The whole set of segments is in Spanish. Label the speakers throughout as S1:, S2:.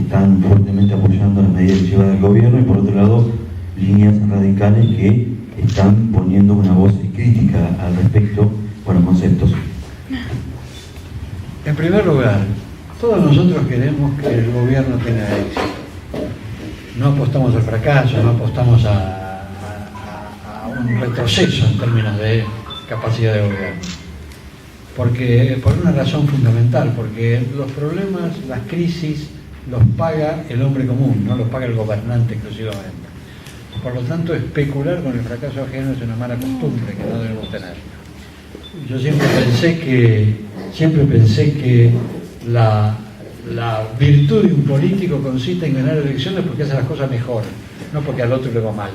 S1: están fuertemente apoyando las medidas que lleva el gobierno, y por otro lado, líneas radicales que están poniendo una voz crítica al respecto con los conceptos.
S2: En primer lugar, todos nosotros queremos que el gobierno tenga éxito. No apostamos al fracaso, no apostamos a un retroceso en términos de capacidad de gobierno. Por una razón fundamental, porque los problemas, las crisis, los paga el hombre común, no los paga el gobernante exclusivamente. Por lo tanto, especular con el fracaso ajeno es una mala costumbre que no debemos tener. Yo siempre pensé que la virtud de un político consiste en ganar elecciones porque hace las cosas mejor, no porque al otro le va mal,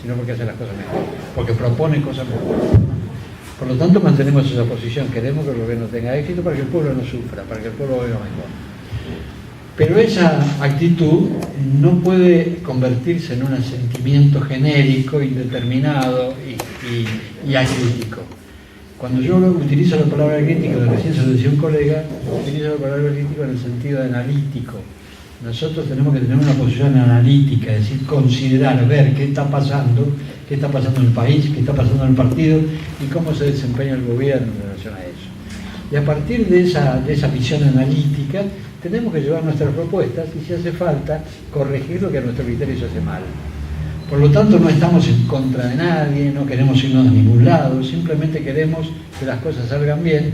S2: sino porque hace las cosas mejor, porque propone cosas mejores. Por lo tanto, mantenemos esa posición. Queremos que el gobierno tenga éxito para que el pueblo no sufra, para que el pueblo viva mejor. Pero esa actitud no puede convertirse en un sentimiento genérico, indeterminado y acrítico. Cuando yo utilizo la palabra crítico, recién se lo decía un colega, utilizo la palabra crítico en el sentido de analítico. Nosotros tenemos que tener una posición analítica, es decir, considerar, ver qué está pasando en el país, qué está pasando en el partido y cómo se desempeña el gobierno en relación a eso. Y a partir de esa visión analítica, tenemos que llevar nuestras propuestas y, si hace falta, corregir lo que a nuestro criterio se hace mal. Por lo tanto, no estamos en contra de nadie, no queremos irnos a ningún lado, simplemente queremos que las cosas salgan bien,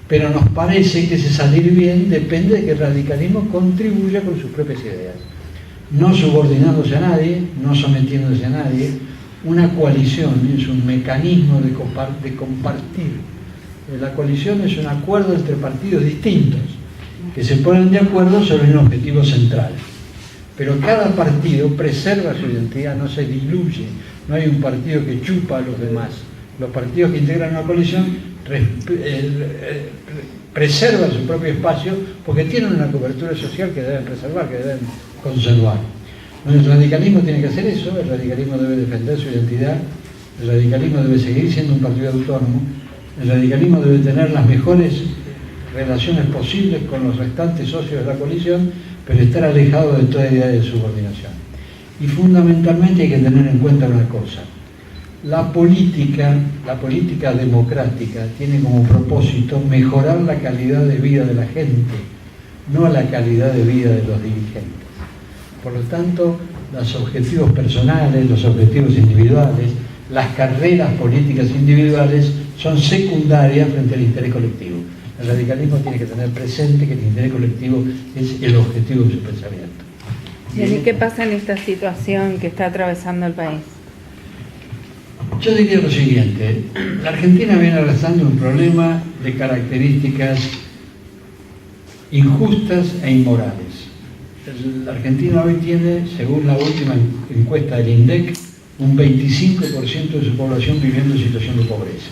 S2: pero nos parece que ese salir bien depende de que el radicalismo contribuya con sus propias ideas, no subordinándose a nadie, no sometiéndose a nadie. Una coalición es un mecanismo de compartir. La coalición es un acuerdo entre partidos distintos que se ponen de acuerdo sobre un objetivo central. Pero cada partido preserva su identidad, no se diluye. No hay un partido que chupa a los demás. Los partidos que integran una coalición preservan su propio espacio porque tienen una cobertura social que deben preservar, que deben conservar. El radicalismo tiene que hacer eso, el radicalismo debe defender su identidad, el radicalismo debe seguir siendo un partido autónomo, el radicalismo debe tener las mejores relaciones posibles con los restantes socios de la coalición, pero estar alejado de toda idea de subordinación. Y fundamentalmente hay que tener en cuenta una cosa: la política democrática tiene como propósito mejorar la calidad de vida de la gente, no la calidad de vida de los dirigentes. Por lo tanto, los objetivos personales, los objetivos individuales, las carreras políticas individuales son secundarias frente al interés colectivo. El radicalismo tiene que tener presente que el interés colectivo es el objetivo de su pensamiento.
S3: ¿Y qué pasa en esta situación que está atravesando el país?
S2: Yo diría lo siguiente: la Argentina viene arrastrando un problema de características injustas e inmorales. La Argentina hoy tiene, según la última encuesta del INDEC, un 25% de su población viviendo en situación de pobreza.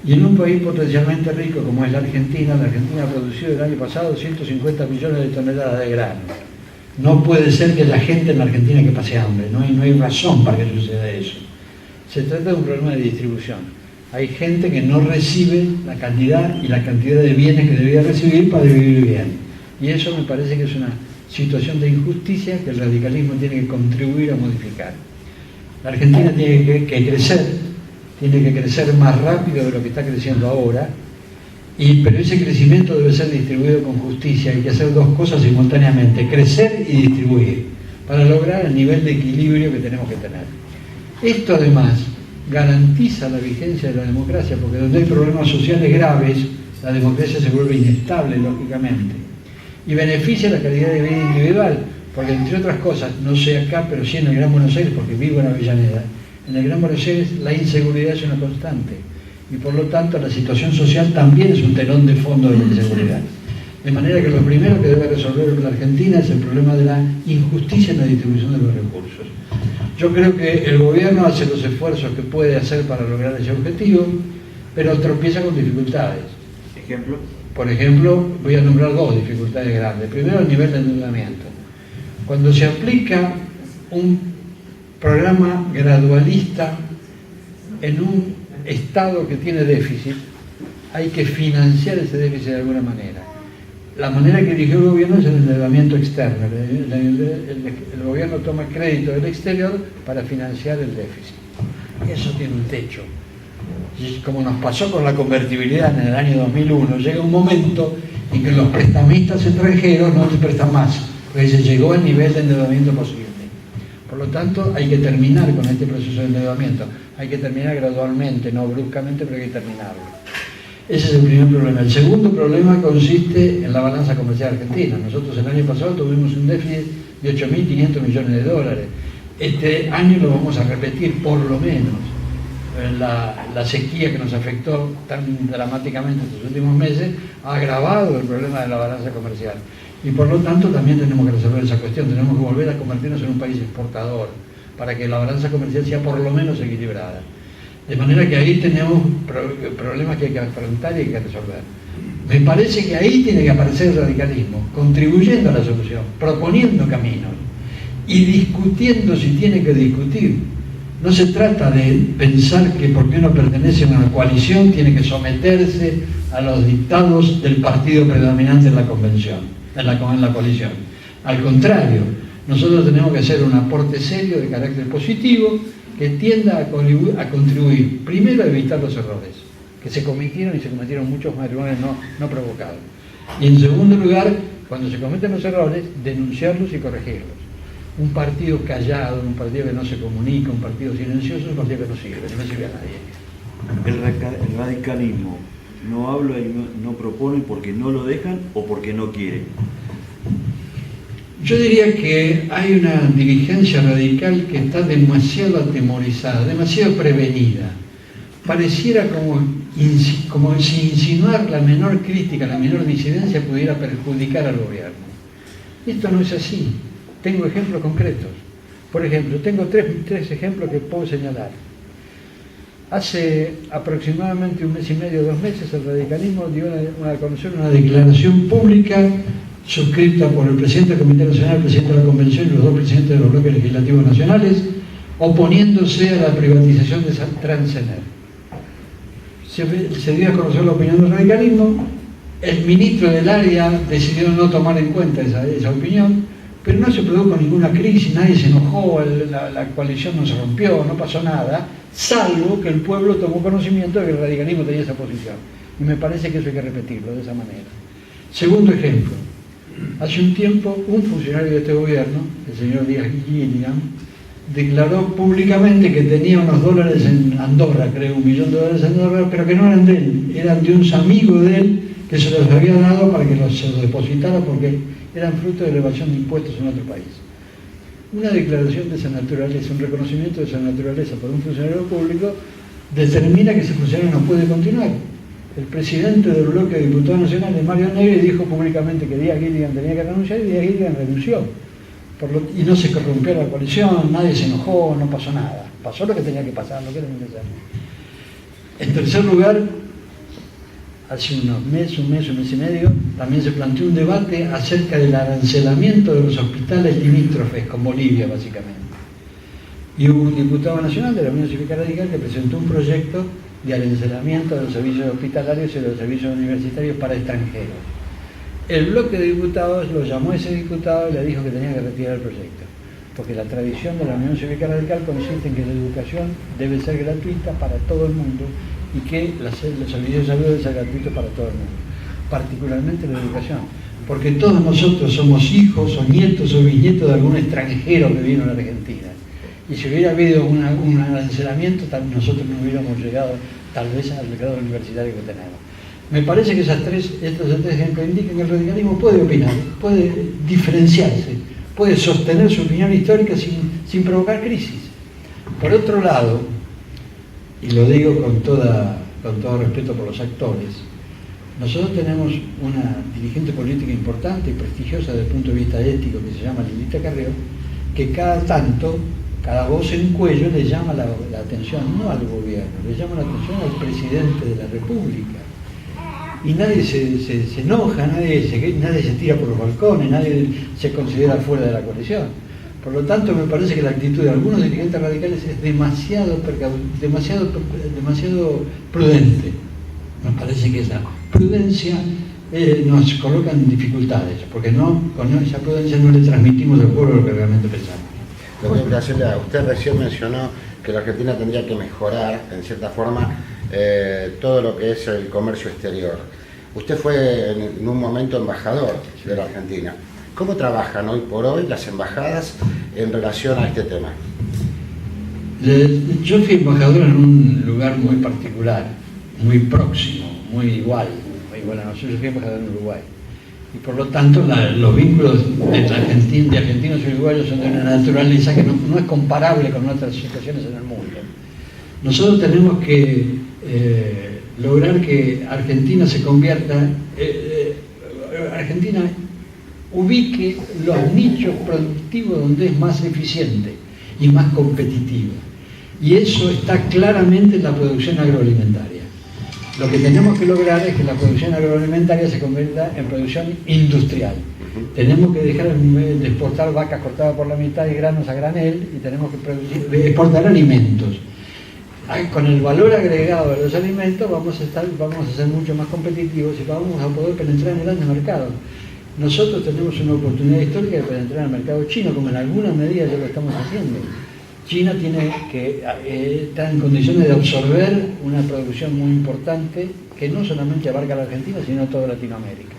S2: Y en un país potencialmente rico como es la Argentina ha producido el año pasado 150 millones de toneladas de grano. No puede ser que haya gente en la Argentina que pase hambre, no hay razón para que suceda eso. Se trata de un problema de distribución. Hay gente que no recibe la cantidad y la cantidad de bienes que debería recibir para vivir bien. Y eso me parece que es una situación de injusticia que el radicalismo tiene que contribuir a modificar. La Argentina tiene que crecer más rápido de lo que está creciendo ahora, pero ese crecimiento debe ser distribuido con justicia. Hay que hacer dos cosas simultáneamente: crecer y distribuir, para lograr el nivel de equilibrio que tenemos que tener. Esto además garantiza la vigencia de la democracia, porque donde hay problemas sociales graves, la democracia se vuelve inestable, lógicamente, y beneficia la calidad de vida individual, porque, entre otras cosas, no sé acá, pero sí en el Gran Buenos Aires, porque vivo en Avellaneda, en el Gran Buenos Aires la inseguridad es una constante, y por lo tanto la situación social también es un telón de fondo de la inseguridad. De manera que lo primero que debe resolver la Argentina es el problema de la injusticia en la distribución de los recursos. Yo creo que el gobierno hace los esfuerzos que puede hacer para lograr ese objetivo, pero tropieza con dificultades.
S1: ¿Ejemplo?
S2: Por ejemplo, voy a nombrar dos dificultades grandes. Primero, el nivel de endeudamiento. Cuando se aplica un programa gradualista en un Estado que tiene déficit, hay que financiar ese déficit de alguna manera. la manera que eligió el gobierno es el endeudamiento externo. El gobierno toma crédito del exterior para financiar el déficit. Eso tiene un techo. Y como nos pasó con la convertibilidad en el año 2001, llega un momento en que los prestamistas extranjeros no te prestan más, porque se llegó al nivel de endeudamiento posible. Por lo tanto, hay que terminar con este proceso de endeudamiento. Hay que terminar gradualmente, no bruscamente, pero hay que terminarlo. Ese es el primer problema. El segundo problema consiste en la balanza comercial argentina. Nosotros el año pasado tuvimos un déficit de 8.500 millones de dólares. Este año lo vamos a repetir por lo menos. La sequía que nos afectó tan dramáticamente en estos últimos meses ha agravado el problema de la balanza comercial. Y por lo tanto también tenemos que resolver esa cuestión. Tenemos que volver a convertirnos en un país exportador para que la balanza comercial sea por lo menos equilibrada. De manera que ahí tenemos problemas que hay que afrontar y hay que resolver. Me parece que ahí tiene que aparecer el radicalismo, contribuyendo a la solución, proponiendo caminos y discutiendo si tiene que discutir. No se trata de pensar que porque uno pertenece a una coalición tiene que someterse a los dictados del partido predominante en la convención, en la coalición. Al contrario, nosotros tenemos que hacer un aporte serio de carácter positivo que tienda a contribuir, primero, a evitar los errores que se cometieron, y se cometieron muchos más errores no provocados. Y en segundo lugar, cuando se cometen los errores, denunciarlos y corregirlos. Un partido callado, un partido que no se comunica, un partido silencioso, es un partido que no sirve a nadie.
S1: El radicalismo no habla y no propone porque no lo dejan o porque no quiere.
S2: Yo diría que hay una dirigencia radical que está demasiado atemorizada, demasiado prevenida. Pareciera como si insinuar la menor crítica, la menor disidencia pudiera perjudicar al gobierno. Esto no es así. Tengo ejemplos concretos. Por ejemplo, tengo tres ejemplos que puedo señalar. Hace aproximadamente un mes y medio, 2 meses, el radicalismo dio a conocer una declaración pública suscrita por el presidente del Comité Nacional, el presidente de la Convención y los 2 presidentes de los bloques legislativos nacionales, oponiéndose a la privatización de Transener. Se dio a conocer la opinión del radicalismo. El ministro del área decidió no tomar en cuenta esa opinión, pero no se produjo ninguna crisis, nadie se enojó, la coalición no se rompió, no pasó nada, salvo que el pueblo tomó conocimiento de que el radicalismo tenía esa posición. Y me parece que eso hay que repetirlo de esa manera. Segundo ejemplo, hace un tiempo un funcionario de este gobierno, el señor Díaz Gilligan, declaró públicamente que tenía unos dólares en Andorra, creo, $1 millón en Andorra, pero que no eran de él, eran de un amigo de él que se los había dado para que se los depositara porque eran fruto de elevación de impuestos en otro país. Una declaración de esa naturaleza, un reconocimiento de esa naturaleza por un funcionario público, determina que ese funcionario no puede continuar. El presidente del bloque de diputados nacionales, Mario Negri, dijo públicamente que Díaz Gilligan tenía que renunciar y Díaz Gilligan renunció. Y no se corrompió la coalición, nadie se enojó, no pasó nada. Pasó lo que tenía que pasar, lo que era necesario. En tercer lugar, hace un mes y medio, también se planteó un debate acerca del arancelamiento de los hospitales limítrofes con Bolivia, básicamente. Y hubo un diputado nacional de la Unión Cívica Radical que presentó un proyecto de arancelamiento de los servicios hospitalarios y de los servicios universitarios para extranjeros. El bloque de diputados lo llamó a ese diputado y le dijo que tenía que retirar el proyecto, porque la tradición de la Unión Cívica Radical consiste en que la educación debe ser gratuita para todo el mundo y que los servicios de salud deben ser gratuitos para todo el mundo, particularmente la educación, porque todos nosotros somos hijos o nietos o bisnietos de algún extranjero que vino a la Argentina, y si hubiera habido un arancelamiento, nosotros no hubiéramos llegado tal vez al grado universitario que tenemos. Me parece que estos tres ejemplos indican que el radicalismo puede opinar, puede diferenciarse, puede sostener su opinión histórica sin provocar crisis. Por otro lado, y lo digo con todo respeto por los actores, nosotros tenemos una dirigente política importante y prestigiosa desde el punto de vista ético que se llama Lilita Carrió, que cada voz en cuello le llama la atención no al gobierno, le llama la atención al presidente de la República. Y nadie se enoja, nadie se tira por los balcones, nadie se considera fuera de la coalición. Por lo tanto, me parece que la actitud de algunos dirigentes radicales es demasiado prudente. Me parece que esa prudencia nos colocan dificultades, porque con esa prudencia no le transmitimos al pueblo lo que realmente pensamos.
S4: Lo que tengo que hacerle a usted, recién mencionó que la Argentina tendría que mejorar, en cierta forma, todo lo que es el comercio exterior. Usted fue en un momento embajador de la Argentina. ¿Cómo trabajan hoy por hoy las embajadas en relación a este tema?
S2: Yo fui embajador en un lugar muy particular, muy próximo, muy igual a nosotros. Yo fui embajador en Uruguay. Y por lo tanto los vínculos de argentinos y uruguayos son de una naturaleza que no es comparable con otras situaciones en el mundo. Nosotros tenemos que lograr que Argentina se convierta, Argentina ubique los nichos productivos donde es más eficiente y más competitiva. Y eso está claramente en la producción agroalimentaria. Lo que tenemos que lograr es que la producción agroalimentaria se convierta en producción industrial. Tenemos que dejar de exportar vacas cortadas por la mitad y granos a granel, y tenemos que exportar alimentos. Con el valor agregado de los alimentos vamos a ser mucho más competitivos y vamos a poder penetrar en grandes mercados. Nosotros tenemos una oportunidad histórica de penetrar en el mercado chino, como en alguna medida ya lo estamos haciendo. China está en condiciones de absorber una producción muy importante que no solamente abarca a la Argentina, sino toda Latinoamérica.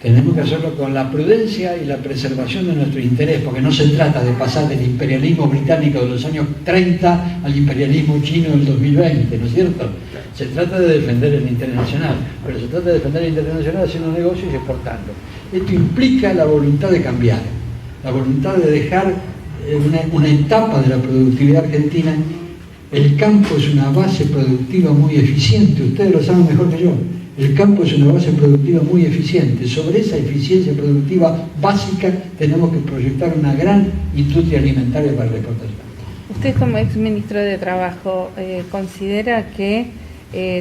S2: Tenemos que hacerlo con la prudencia y la preservación de nuestro interés, porque no se trata de pasar del imperialismo británico de los años 30 al imperialismo chino del 2020, ¿no es cierto? Se trata de defender el interés nacional, pero se trata de defender el interés nacional haciendo negocios y exportando. Esto implica la voluntad de cambiar, la voluntad de dejar una etapa de la productividad argentina. El campo es una base productiva muy eficiente, ustedes lo saben mejor que yo. El campo es una base productiva muy eficiente. Sobre esa eficiencia productiva básica tenemos que proyectar una gran industria alimentaria para la exportación.
S3: Usted, como ex ministro de Trabajo, ¿considera que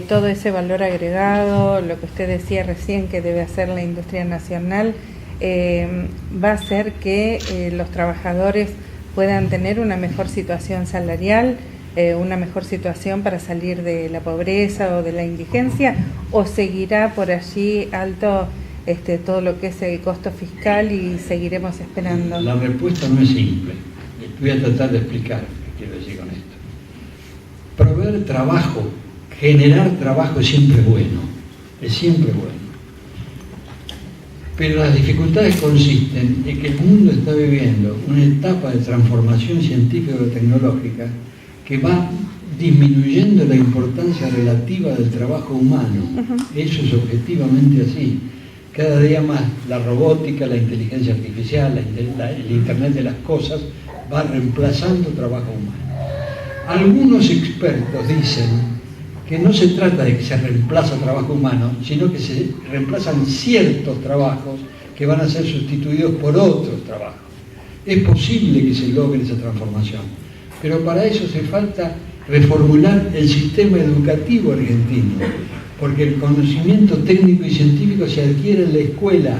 S3: todo ese valor agregado, lo que usted decía recién que debe hacer la industria nacional, va a hacer que los trabajadores puedan tener una mejor situación salarial, una mejor situación para salir de la pobreza o de la indigencia, o seguirá por allí alto todo lo que es el costo fiscal y seguiremos esperando?
S2: La respuesta no es simple. Voy a tratar de explicar qué quiero decir con esto. Proveer trabajo, generar trabajo es siempre bueno, pero las dificultades consisten en que el mundo está viviendo una etapa de transformación científico-tecnológica que va disminuyendo la importancia relativa del trabajo humano. Eso es objetivamente así. Cada día más la robótica, la inteligencia artificial, el Internet de las cosas va reemplazando trabajo humano. Algunos expertos dicen que no se trata de que se reemplaza trabajo humano, sino que se reemplazan ciertos trabajos que van a ser sustituidos por otros trabajos. Es posible que se logre esa transformación, pero para eso hace falta reformular el sistema educativo argentino, porque el conocimiento técnico y científico se adquiere en la escuela.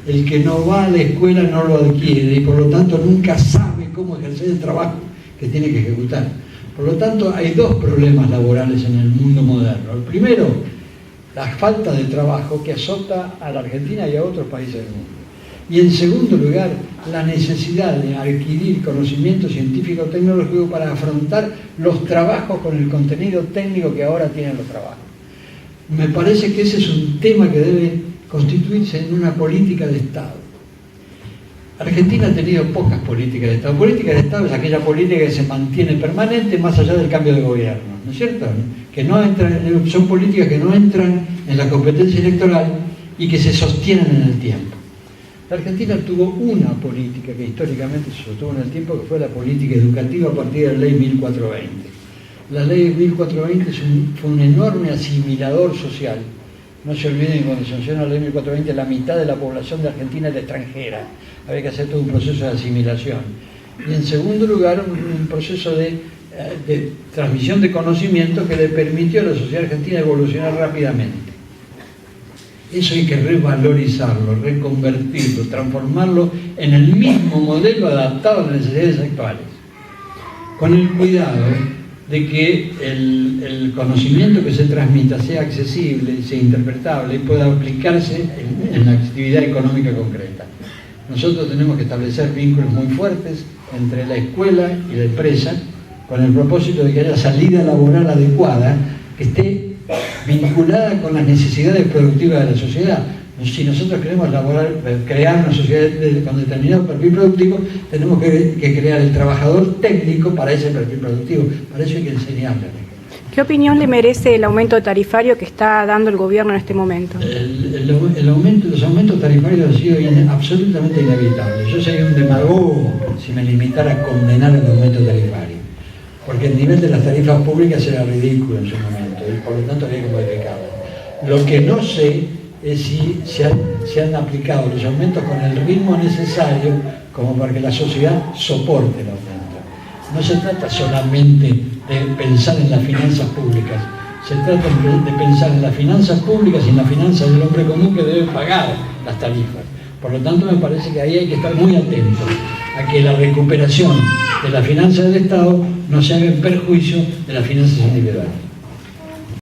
S2: El que no va a la escuela no lo adquiere y por lo tanto nunca sabe cómo ejercer el trabajo que tiene que ejecutar. Por lo tanto, hay dos problemas laborales en el mundo moderno. El primero, la falta de trabajo que azota a la Argentina y a otros países del mundo. Y en segundo lugar, la necesidad de adquirir conocimiento científico-tecnológico para afrontar los trabajos con el contenido técnico que ahora tienen los trabajos. Me parece que ese es un tema que debe constituirse en una política de Estado. Argentina ha tenido pocas políticas de Estado. Política de Estado es aquella política que se mantiene permanente más allá del cambio de gobierno, ¿no es cierto? Que no entran, son políticas que no entran en la competencia electoral y que se sostienen en el tiempo. La Argentina tuvo una política que históricamente se sostuvo en el tiempo, que fue la política educativa a partir de la ley 1420. La ley 1420 fue un enorme asimilador social. No se olviden que cuando se menciona la ley 1420, la mitad de la población de Argentina era extranjera. Había que hacer todo un proceso de asimilación. Y en segundo lugar, un proceso de transmisión de conocimiento que le permitió a la sociedad argentina evolucionar rápidamente. Eso hay que revalorizarlo, reconvertirlo, transformarlo en el mismo modelo adaptado a las necesidades actuales. Con el cuidado de que el conocimiento que se transmita sea accesible, sea interpretable y pueda aplicarse en la actividad económica concreta. Nosotros tenemos que establecer vínculos muy fuertes entre la escuela y la empresa con el propósito de que haya salida laboral adecuada que esté vinculada con las necesidades productivas de la sociedad. Si nosotros queremos crear una sociedad con determinado perfil productivo, tenemos que crear el trabajador técnico para ese perfil productivo. Para eso hay que enseñarle.
S5: ¿Qué opinión le merece el aumento tarifario que está dando el gobierno en este momento?
S2: Los aumentos tarifarios han sido absolutamente inevitables. Yo sería un demagogo si me limitara a condenar el aumento tarifario, porque el nivel de las tarifas públicas era ridículo en su momento y por lo tanto había que modificarlo. Lo que no sé es si se han aplicado los aumentos con el ritmo necesario como para que la sociedad soporte el aumento. No se trata solamente de pensar en las finanzas públicas, se trata de pensar en las finanzas públicas y en las finanzas del hombre común que debe pagar las tarifas. Por lo tanto, me parece que ahí hay que estar muy atentos a que la recuperación de las finanzas del Estado no se haga en perjuicio de las finanzas individuales.